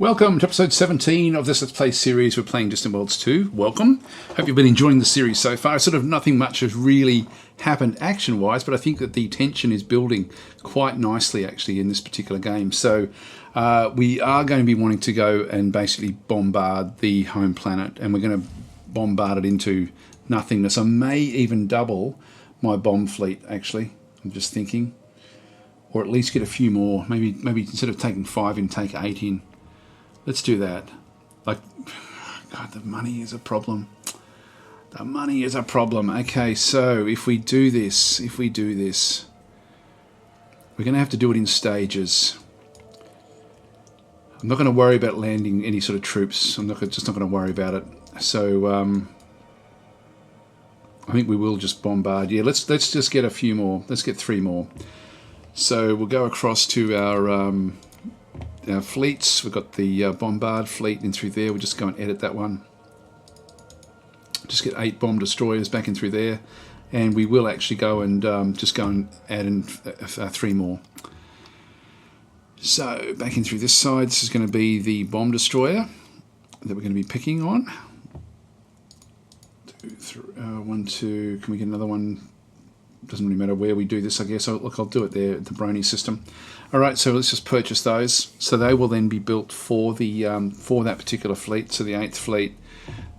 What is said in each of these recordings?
Welcome to episode 17 of this Let's Play series. We're playing Distant Worlds 2. Welcome. Hope you've been enjoying the series so far. Sort of nothing much has really happened action-wise, but I think that the tension is building quite nicely actually in this particular game. So we are going to be wanting to go and basically bombard the home planet, and we're going to bombard it into nothingness. I may even double my bomb fleet actually. I'm just thinking. Or at least get a few more. Maybe instead of taking 5 in, take 8 in. Let's do that. Like, God, the money is a problem. The money is a problem. Okay, so if we do this, we're going to have to do it in stages. I'm not going to worry about landing any sort of troops. I'm just not going to worry about it. So I think we will just bombard. Yeah, let's just get a few more. Let's get 3 more. So we'll go across to our fleets. We've got the bombard fleet in through there. We'll just go and edit that one. Just get 8 bomb destroyers back in through there, and we will actually go and just go and add in 3 more. So back in through this side, this is going to be the bomb destroyer that we're going to be picking on. 2, 3, 1, 2. Can we get another one? Doesn't really matter where we do this, I guess. I'll do it there at the Brony system. All right, so let's just purchase those. So they will then be built for the for that particular fleet. So the 8th fleet,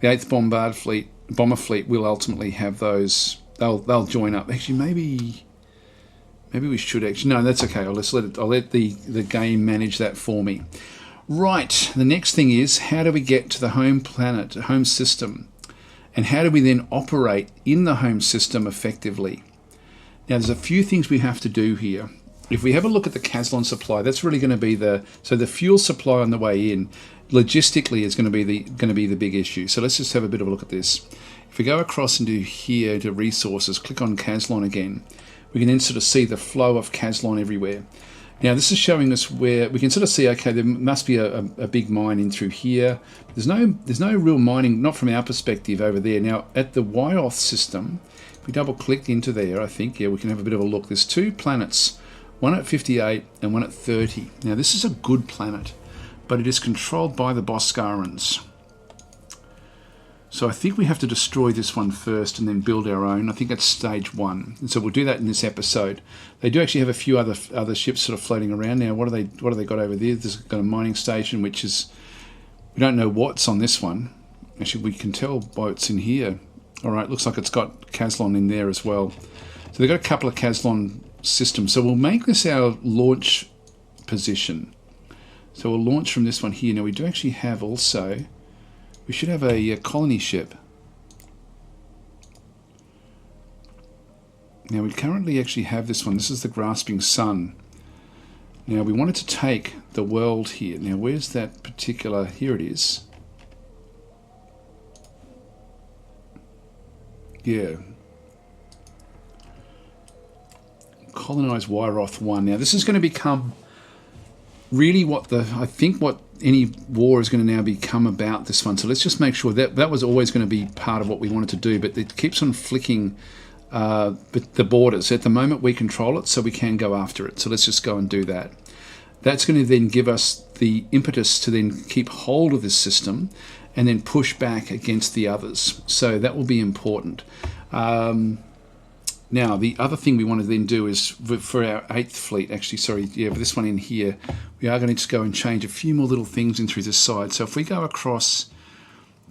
the 8th bomber fleet will ultimately have those. They'll join up. Actually, maybe we should actually. No, that's okay. I'll let the game manage that for me. Right. The next thing is, how do we get to the home planet, home system, and how do we then operate in the home system effectively? Now, there's a few things we have to do here. If we have a look at the Caslon supply, that's really going to be the fuel supply on the way in. Logistically, is going to be the big issue. So let's just have a bit of a look at this. If we go across into here to resources, click on Caslon again, we can then sort of see the flow of Caslon everywhere. Now, this is showing us where we can sort of see. Okay, there must be a big mine in through here. There's no real mining, not from our perspective over there. Now, at the Wyoth system, if we double click into there, I think, yeah, we can have a bit of a look. There's 2 planets, one at 58 and one at 30. Now, this is a good planet, but it is controlled by the Boscarans. So I think we have to destroy this one first and then build our own. I think that's stage 1. And so we'll do that in this episode. They do actually have a few other ships sort of floating around now. What have they got over there? There's got a mining station, which is, we don't know what's on this one. Actually, we can tell by what's in here. All right, looks like it's got Caslon in there as well. So they've got a couple of Caslon systems. So we'll make this our launch position. So we'll launch from this one here. Now we do actually have also, we should have a colony ship. Now we currently actually have this one. This is the Grasping Sun. Now we wanted to take the world here. Now where's that particular, here it is. Yeah. Colonize Wyroth 1. Now this is going to become really what any war is going to now become about this one. So let's just make sure that was always going to be part of what we wanted to do, but it keeps on flicking the borders. At the moment we control it, so we can go after it. So let's just go and do that. That's going to then give us the impetus to then keep hold of this system and then push back against the others. So that will be important. Now, the other thing we want to then do is, for our 8th fleet, actually, sorry, yeah, for this one in here, we are going to just go and change a few more little things in through this side. So if we go across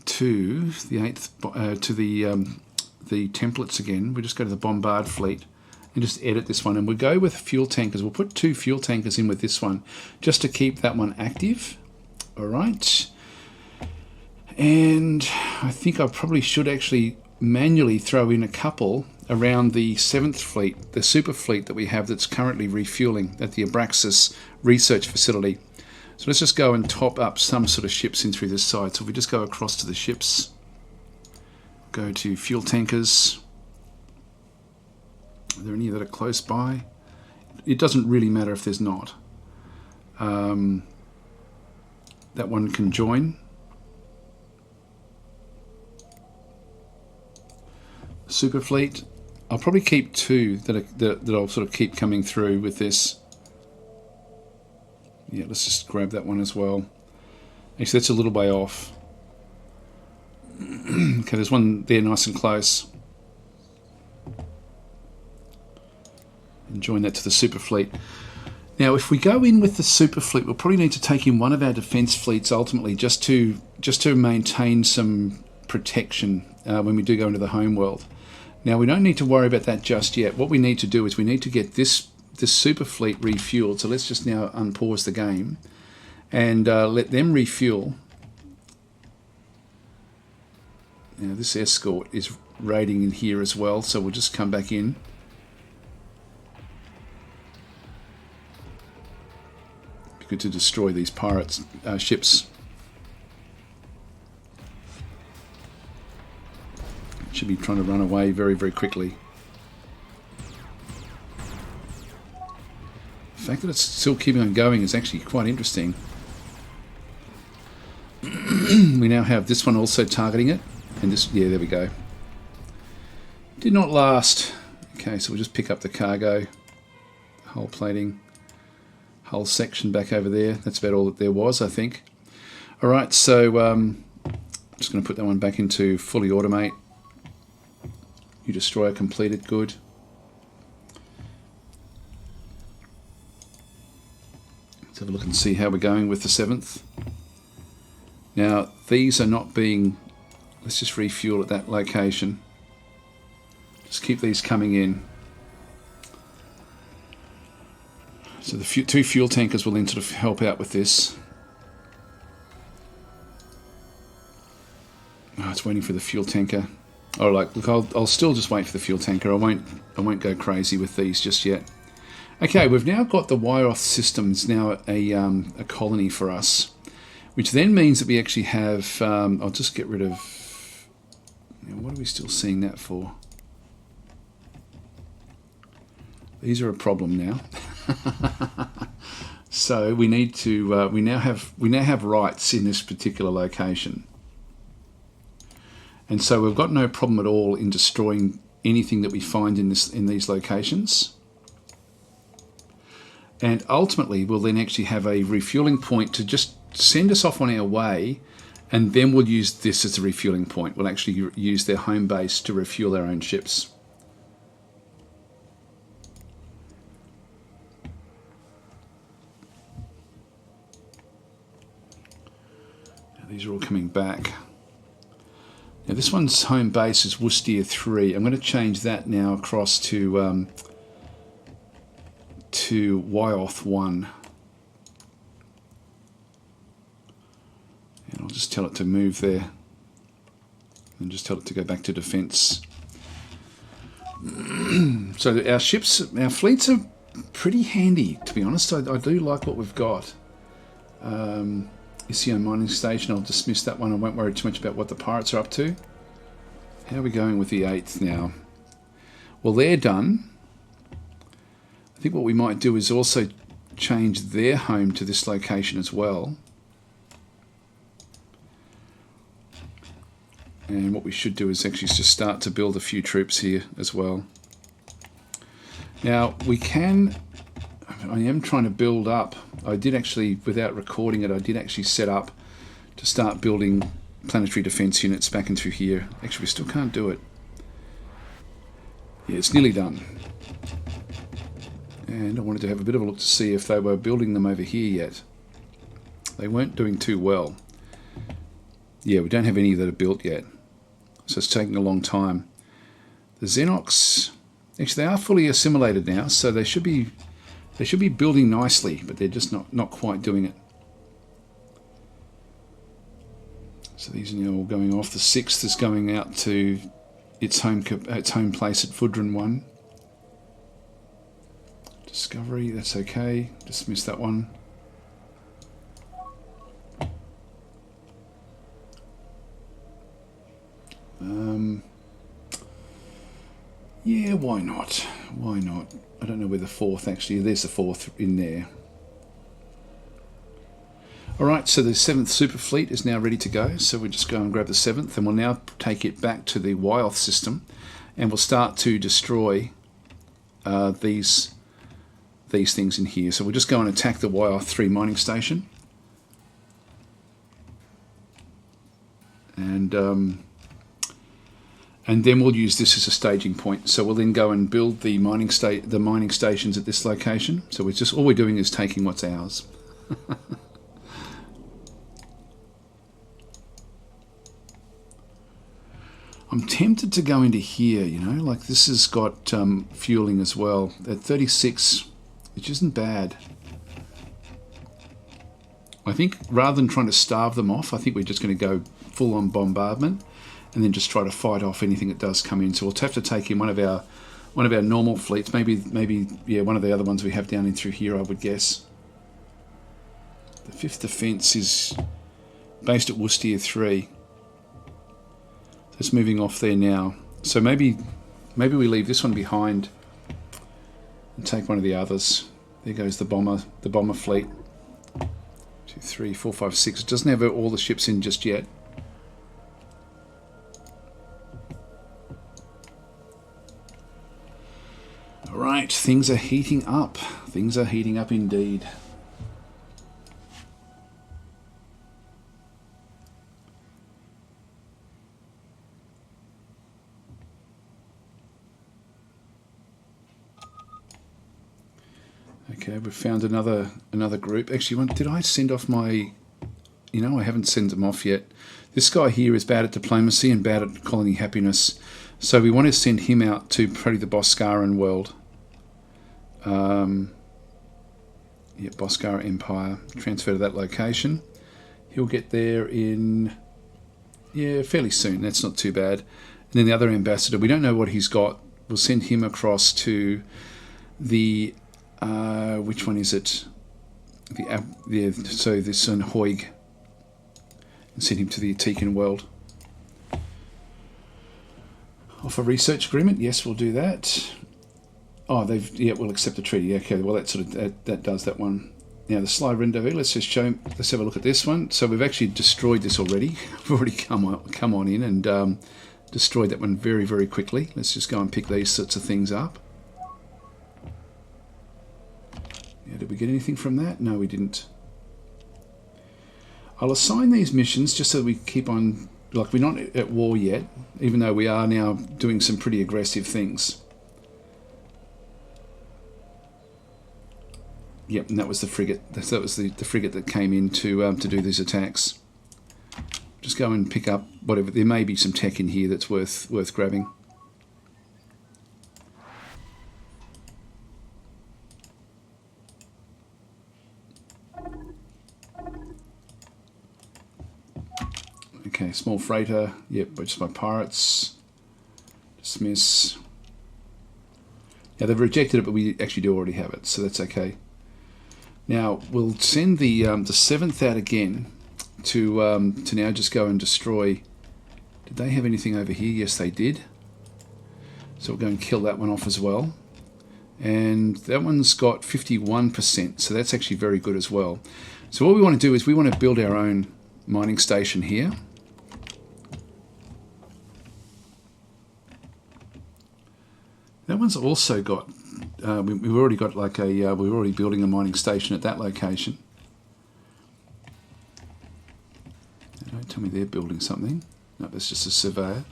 to the 8th, to the templates again, we just go to the bombard fleet and just edit this one. And we'll go with fuel tankers. We'll put 2 fuel tankers in with this one, just to keep that one active. All right. And I think I probably should actually manually throw in a couple around the 7th fleet, the super fleet that we have that's currently refueling at the Abraxas research facility. So let's just go and top up some sort of ships in through this side. So if we just go across to the ships, go to fuel tankers. Are there any that are close by? It doesn't really matter if there's not. That one can join. Super fleet. I'll probably keep 2 that I'll sort of keep coming through with this. Yeah, let's just grab that one as well. Actually, that's a little way off. Okay, there's one there nice and close. And join that to the super fleet. Now, if we go in with the super fleet, we'll probably need to take in one of our defense fleets ultimately, just to maintain some protection when we do go into the home world. Now, we don't need to worry about that just yet. What we need to do is we need to get this super fleet refueled. So let's just now unpause the game and let them refuel. Now, this escort is raiding in here as well, so we'll just come back in. Be good to destroy these pirates' ships. Should be trying to run away very, very quickly. The fact that it's still keeping on going is actually quite interesting. We now have this one also targeting it. And this, yeah, there we go. Did not last. Okay, so we'll just pick up the cargo. Hull plating. Hull section back over there. That's about all that there was, I think. Alright, so I'm just going to put that one back into fully automate. New destroyer completed, good. Let's have a look and see how we're going with the 7th. Now, these are not being... Let's just refuel at that location. Just keep these coming in. So the two fuel tankers will then sort of help out with this. Oh, it's waiting for the fuel tanker. Oh, like, look, I'll still just wait for the fuel tanker. I won't go crazy with these just yet. Okay, we've now got the Wyoth system. It's now a colony for us, which then means that we actually have. I'll just get rid of. What are we still seeing that for? These are a problem now. So we need to. We now have rights in this particular location, and so we've got no problem at all in destroying anything that we find in these locations. And ultimately, we'll then actually have a refueling point to just send us off on our way. And then we'll use this as a refueling point. We'll actually use their home base to refuel our own ships. Now, these are all coming back. Now this one's home base is Worcester 3. I'm going to change that now across to Wyoth 1. And I'll just tell it to move there and just tell it to go back to defense. So our fleets are pretty handy, to be honest. I do like what we've got. Isio mining station, I'll dismiss that one. I won't worry too much about what the pirates are up to. How are we going with the 8th now? Well, they're done. I think what we might do is also change their home to this location as well. And what we should do is actually just start to build a few troops here as well. Now, I am trying to build up. I did actually, without recording it, I did actually set up to start building planetary defense units back into here. Actually, we still can't do it. Yeah, it's nearly done. And I wanted to have a bit of a look to see if they were building them over here yet. They weren't doing too well. Yeah, we don't have any that are built yet. So it's taking a long time. The Xenox, actually they are fully assimilated now, so they should be building nicely, but they're just not quite doing it. So these are now all going off. The 6th is going out to its home place at Fudran 1. Discovery, that's okay. Dismiss that one. Yeah, why not? Why not? I don't know where the 4th actually. There's the 4th in there. Alright, so the 7th Super Fleet is now ready to go. So we'll just go and grab the 7th and we'll now take it back to the Wyoth system and we'll start to destroy these things in here. So we'll just go and attack the Wyoth 3 mining station. and then we'll use this as a staging point. So we'll then go and build the mining stations at this location. So we're just all we're doing is taking what's ours. I'm tempted to go into here, you know, like this has got fueling as well at 36, which isn't bad. I think rather than trying to starve them off, I think we're just going to go full on bombardment and then just try to fight off anything that does come in. So we'll have to take in one of our normal fleets, maybe yeah, one of the other ones we have down in through here, I would guess. The 5th Defence is based at Worcester 3. It's moving off there now. So maybe we leave this one behind and take one of the others. There goes the bomber fleet. 2, 3, 4, 5, 6. It doesn't have all the ships in just yet. Alright, things are heating up. Things are heating up indeed. Okay, we've found another group. Actually, did I send off my... You know, I haven't sent them off yet. This guy here is bad at diplomacy and bad at colony happiness. So we want to send him out to probably the Boscaran world. Yeah, Boscara Empire. Transfer to that location. He'll get there in... Yeah, fairly soon. That's not too bad. And then the other ambassador, we don't know what he's got. We'll send him across to the... which one is it? So this one, Hoig. And send him to the DasTeekan world. Offer research agreement. Yes, we'll do that. Oh, we'll accept the treaty. Okay, well that does that one. Now the Sly Rendezvous. Let's have a look at this one. So we've actually destroyed this already. We've already come on in and destroyed that one very, very quickly. Let's just go and pick these sorts of things up. Yeah, did we get anything from that? No, we didn't. I'll assign these missions just so we keep on, like we're not at war yet, even though we are now doing some pretty aggressive things. Yep, and that was the frigate. That was the frigate that came in to do these attacks. Just go and pick up whatever. There may be some tech in here that's worth grabbing. Okay, small freighter. Yep, just my pirates. Dismiss. Yeah, they've rejected it, but we actually do already have it, so that's okay. Now we'll send the 7th out again to now just go and destroy. Did they have anything over here? Yes, they did. So we'll go and kill that one off as well. And that one's got 51%, so that's actually very good as well. So what we want to do is we want to build our own mining station here. That one's also got, we've already got like we're already building a mining station at that location. Don't tell me they're building something. No, that's just a surveyor.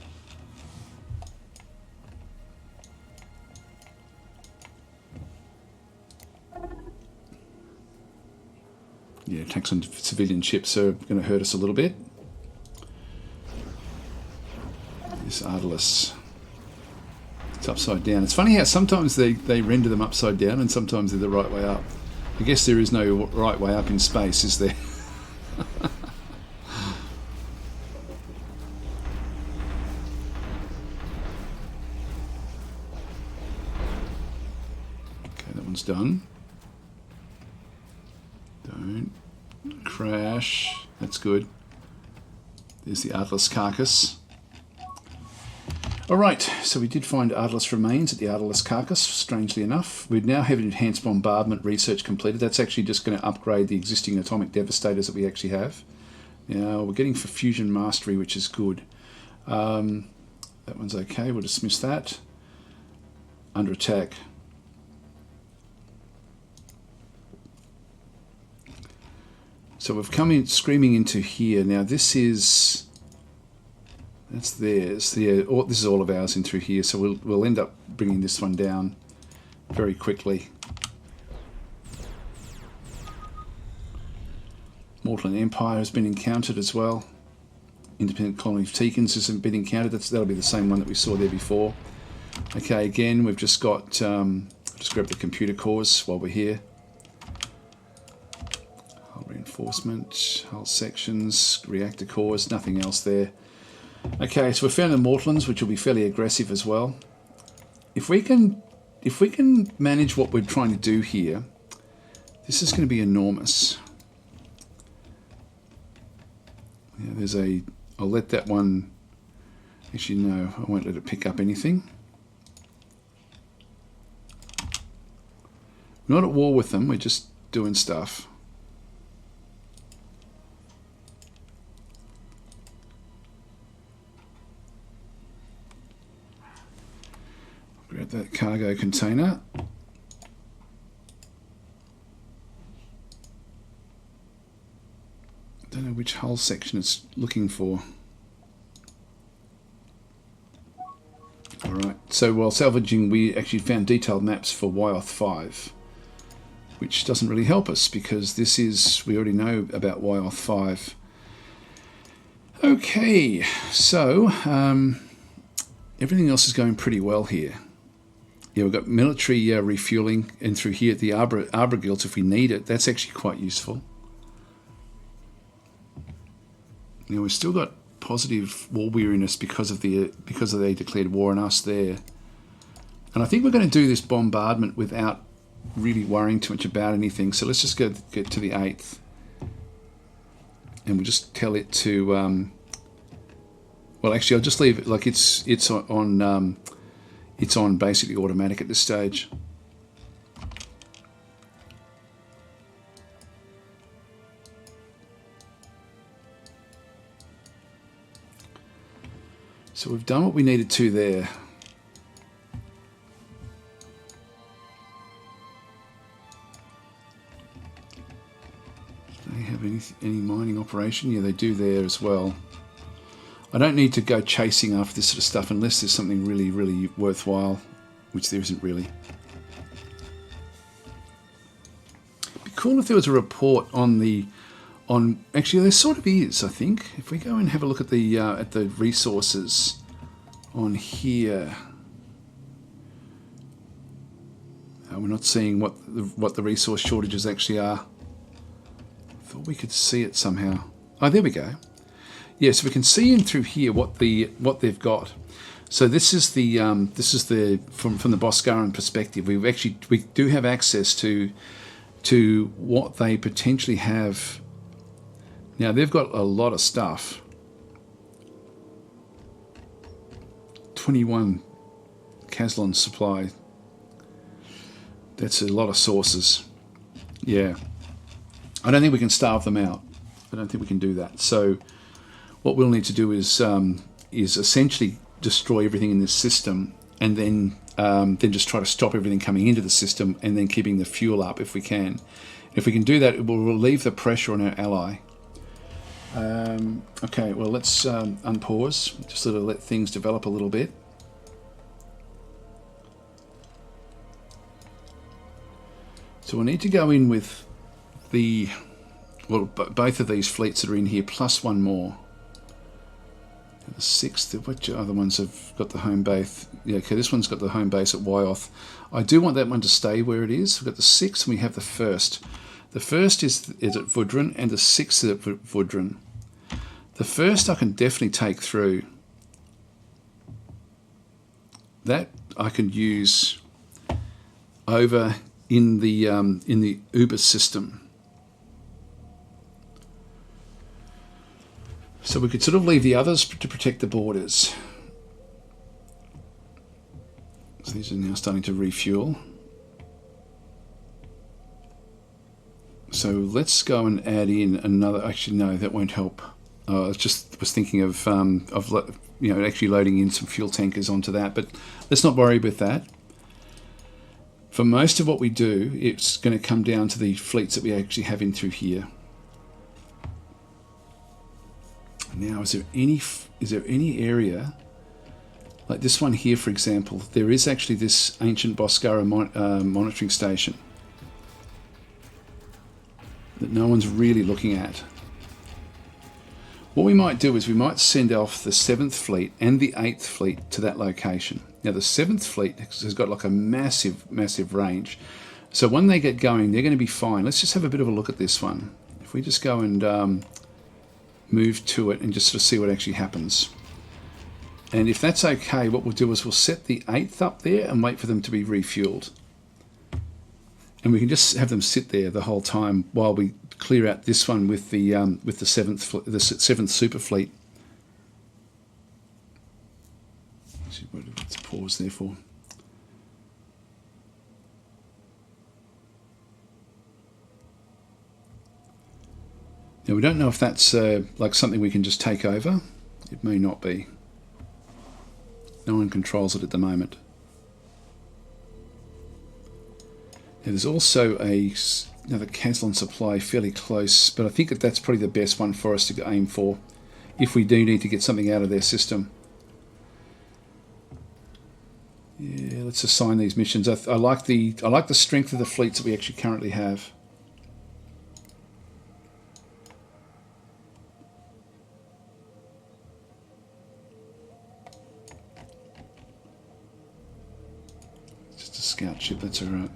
Yeah, attacks on civilian ships are going to hurt us a little bit. This Artelis. It's upside down. It's funny how sometimes they render them upside down and sometimes they're the right way up. I guess there is no right way up in space, is there? Okay, that one's done. Don't crash. That's good. There's the Artelis carcass. Alright, so we did find Artelis remains at the Artelis carcass, strangely enough. We now have enhanced bombardment research completed. That's actually just going to upgrade the existing atomic devastators that we actually have. Now, we're getting for fusion mastery, which is good. That one's okay, we'll dismiss that. Under attack. So we've come in screaming into here. Now this is That's theirs. This is all of ours in through here, so we'll end up bringing this one down very quickly. Mortland Empire has been encountered as well. Independent Colony of Teekans has been encountered. That'll be the same one that we saw there before. Okay, again, we've just got... just grab the computer cores while we're here. Hull reinforcement, hull sections, reactor cores, nothing else there. Okay, so we found the Mortlands, which will be fairly aggressive as well. If we can manage what we're trying to do here, this is going to be enormous. Yeah, there's a... I'll let that one... Actually, no, I won't let it pick up anything. We're not at war with them, we're just doing stuff. Grab that cargo container. Don't know which hull section it's looking for. Alright, so while salvaging, we actually found detailed maps for Wyoth 5, which doesn't really help us because this is, we already know about Wyoth 5. Okay, so everything else is going pretty well here. Yeah, we've got military refueling, and through here at the Arbor Guilds, if we need it, that's actually quite useful. You know, we've still got positive war weariness because they declared war on us there. And I think we're going to do this bombardment without really worrying too much about anything. So let's just get to the 8th. And we'll just tell it to... well, actually, I'll just leave it like it's on basically automatic at this stage. So we've done what we needed to there. Do they have any mining operation? Yeah, they do there as well. I don't need to go chasing after this sort of stuff unless there's something really, really worthwhile, which there isn't really. It'd be cool if there was a report on the... actually, there sort of is, I think. If we go and have a look at the resources on here, we're not seeing what the resource shortages actually are. I thought we could see it somehow. Oh, there we go. Yeah, so we can see in through here what they've got. So this is the from the Boscaran perspective. We do have access to what they potentially have. Now they've got a lot of stuff. 21 Caslon supply. That's a lot of sources. Yeah. I don't think we can starve them out. I don't think we can do that. So what we'll need to do is essentially destroy everything in this system, and then just try to stop everything coming into the system, and then keeping the fuel up if we can. If we can do that, it will relieve the pressure on our ally. Okay, well, let's unpause, just sort of let things develop a little bit. So we'll need to go in with both of these fleets that are in here, plus one more. The 6th, which other ones have got the home base? Yeah, okay, this one's got the home base at Wyoth. I do want that one to stay where it is. We've got the 6th and we have the 1st. The 1st is at Vudran and the 6th is at Vudran. The 1st I can definitely take through. That I can use over in the Uber system. So we could sort of leave the others to protect the borders. So these are now starting to refuel. So let's go and add in another. Actually, no, that won't help. I was thinking of actually loading in some fuel tankers onto that, but let's not worry with that. For most of what we do, it's going to come down to the fleets that we actually have in through here. Now, is there any area like this one here, for example? There is actually this ancient Boscara monitoring station that no one's really looking at. What we might do is we might send off the 7th Fleet and the 8th Fleet to that location. Now, the 7th Fleet has got like a massive range. So when they get going, they're going to be fine. Let's just have a bit of a look at this one. If we just go and move to it and just sort of see what actually happens. And if that's okay, what we'll do is we'll set the 8th up there and wait for them to be refueled. And we can just have them sit there the whole time while we clear out this one with the 7th Super Fleet. Let's pause there for. Now, we don't know if that's like something we can just take over. It may not be. No one controls it at the moment. Now, there's also another Caslon supply fairly close, but I think that's probably the best one for us to aim for if we do need to get something out of their system. Yeah, let's assign these missions. I like the strength of the fleets that we actually currently have. Just a scout ship, that's all right.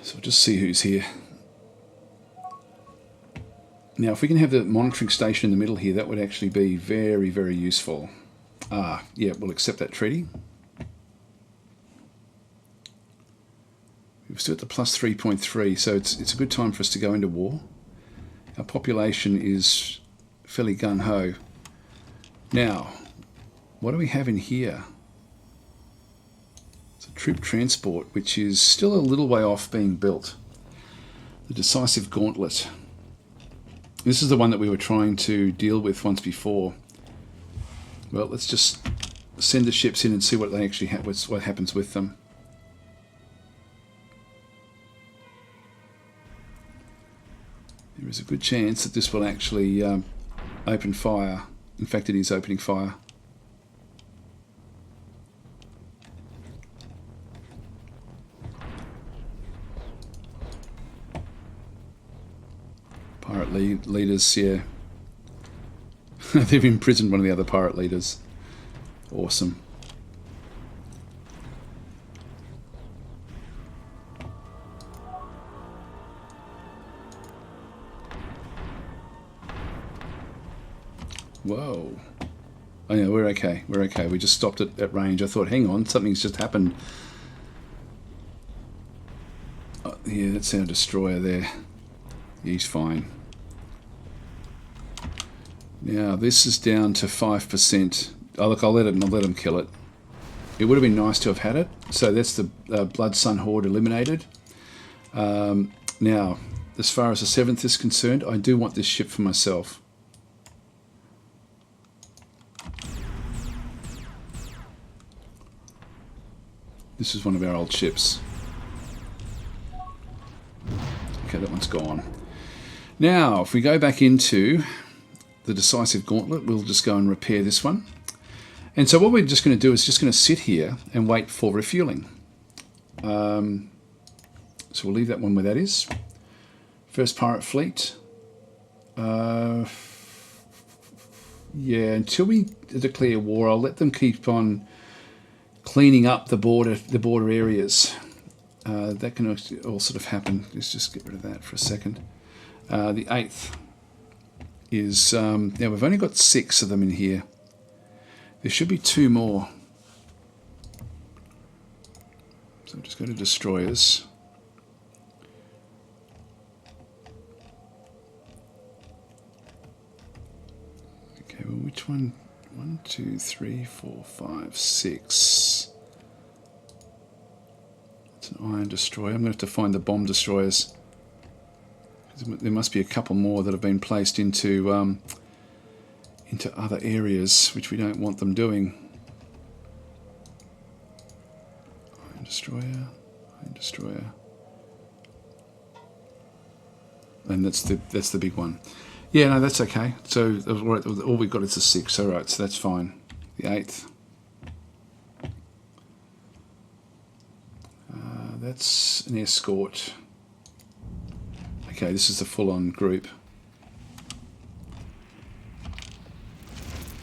So we'll just see who's here. Now, if we can have the monitoring station in the middle here, that would actually be very useful. Yeah, we'll accept that treaty. We're still at the plus 3.3, so it's a good time for us to go into war. Our population is fairly gung-ho. Now, what do we have in here? It's a troop transport, which is still a little way off being built. The decisive gauntlet. This is the one that we were trying to deal with once before. Well, let's just send the ships in and see what they actually what happens with them. There is a good chance that this will actually open fire. In fact, it is opening fire. Pirate leaders, yeah. They've imprisoned one of the other pirate leaders. Awesome. Whoa. Oh yeah, we're okay. We're okay. We just stopped at range. I thought, hang on, something's just happened. Oh, yeah, that's our destroyer there. He's fine. Now this is down to 5%. Oh look, I'll let him kill it. It would have been nice to have had it. So that's the Blood Sun Horde eliminated. Now, as far as the 7th is concerned, I do want this ship for myself. This is one of our old ships. Okay, that one's gone. Now, if we go back into the decisive gauntlet, we'll just go and repair this one. And so what we're just going to do is just going to sit here and wait for refueling. So we'll leave that one where that is. First pirate fleet. Yeah, until we declare war, I'll let them keep on cleaning up the border areas. That can all sort of happen. Let's just get rid of that for a second. The 8th is... now, we've only got 6 of them in here. There should be 2 more. So just go to destroyers. Okay, well, which one? 1, 2, 3, 4, 5, 6. It's an iron destroyer. I'm going to have to find the bomb destroyers. There must be a couple more that have been placed into other areas, which we don't want them doing. Iron destroyer. And that's the big one. Yeah, no, that's okay. So all we've got is a 6. All right, so that's fine. The 8th. That's an escort. Okay, this is the full-on group.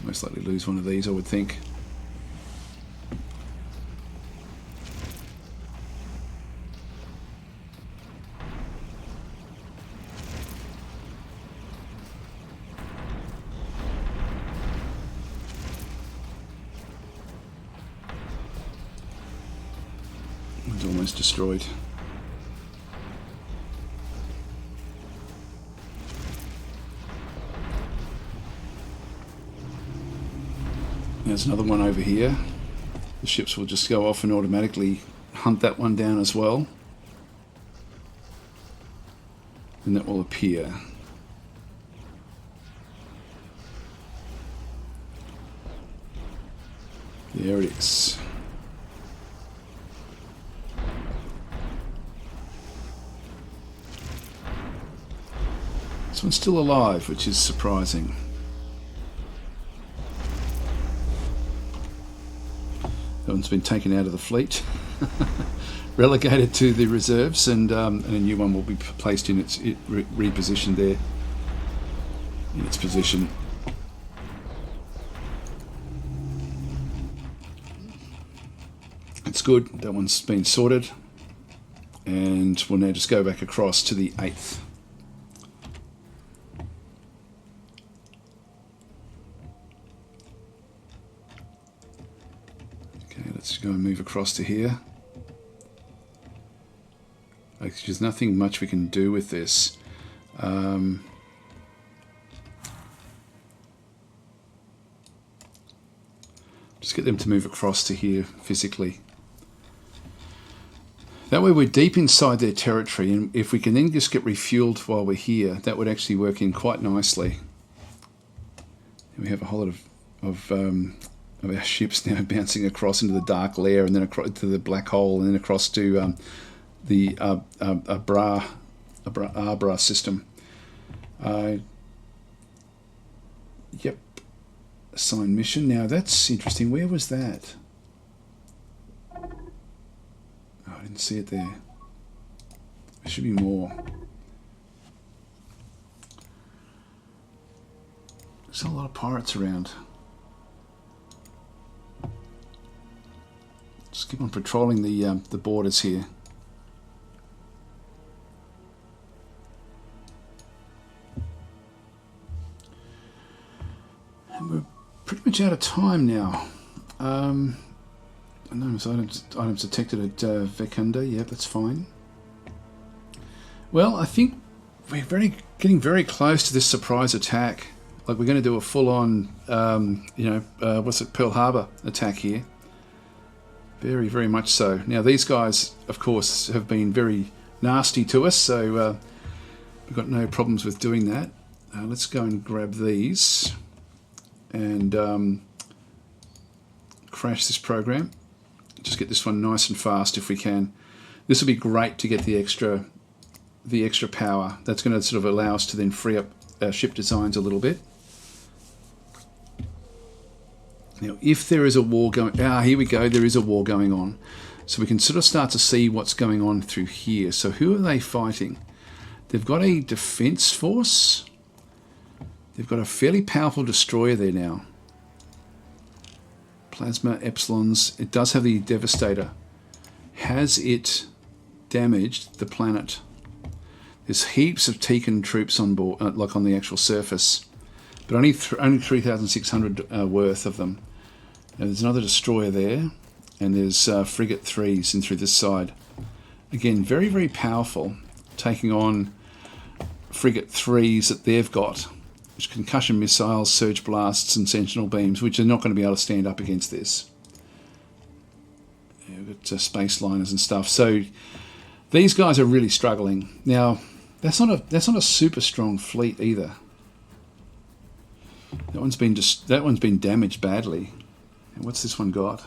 Most likely lose one of these, I would think. It's almost destroyed. There's another one over here. The ships will just go off and automatically hunt that one down as well. And that will appear. There it is. This one's still alive, which is surprising. That one's been taken out of the fleet, relegated to the reserves, and a new one will be placed in its repositioned there in its position. It's good. That one's been sorted, and we'll now just go back across to the 8th. Let's go and move across to here. There's nothing much we can do with this. Just get them to move across to here physically. That way we're deep inside their territory, and if we can then just get refueled while we're here, that would actually work in quite nicely. And we have a whole lot of our ships now bouncing across into the dark lair, and then across to the black hole, and then across to the Abra system. Yep, assigned mission. Now that's interesting. Where was that? Oh, I didn't see it there. There should be more. There's a lot of pirates around. Just keep on patrolling the borders here. And we're pretty much out of time now. Items detected at Vekunda. Yeah, that's fine. Well, I think we're getting very close to this surprise attack. Like we're going to do a full-on, Pearl Harbor attack here. Very, very much so. Now, these guys, of course, have been very nasty to us, so we've got no problems with doing that. Let's go and grab these and crash this program. Just get this one nice and fast if we can. This will be great to get the extra power. That's going to sort of allow us to then free up our ship designs a little bit. Now, if there is a war going... here we go. There is a war going on. So we can sort of start to see what's going on through here. So who are they fighting? They've got a defense force. They've got a fairly powerful destroyer there now. Plasma Epsilons. It does have the Devastator. Has it damaged the planet? There's heaps of Teekan troops on board, like on the actual surface. But only 3,600 worth of them. Now, there's another destroyer there, and there's frigate 3s in through this side. Again, very, very powerful, taking on frigate 3s that they've got, which concussion missiles, surge blasts, and sentinel beams, which are not going to be able to stand up against this. Yeah, we've got space liners and stuff. So these guys are really struggling. Now, That's not a super strong fleet either. That one's been damaged badly. And what's this one got?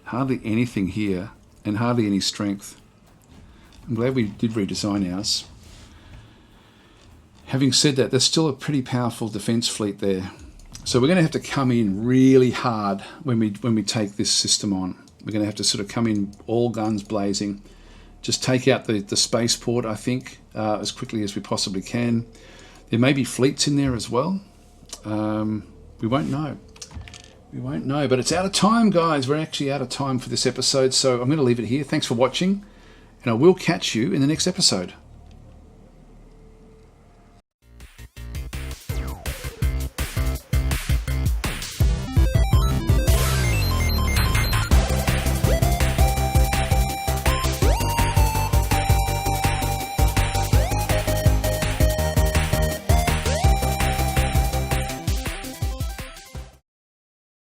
Hardly anything here, and hardly any strength. I'm glad we did redesign ours. Having said that, there's still a pretty powerful defense fleet there. So we're going to have to come in really hard when we take this system on. We're going to have to sort of come in all guns blazing. Just take out the spaceport, I think, as quickly as we possibly can. There may be fleets in there as well. We won't know. We won't know, but it's out of time, guys. We're actually out of time for this episode, so I'm going to leave it here. Thanks for watching, and I will catch you in the next episode.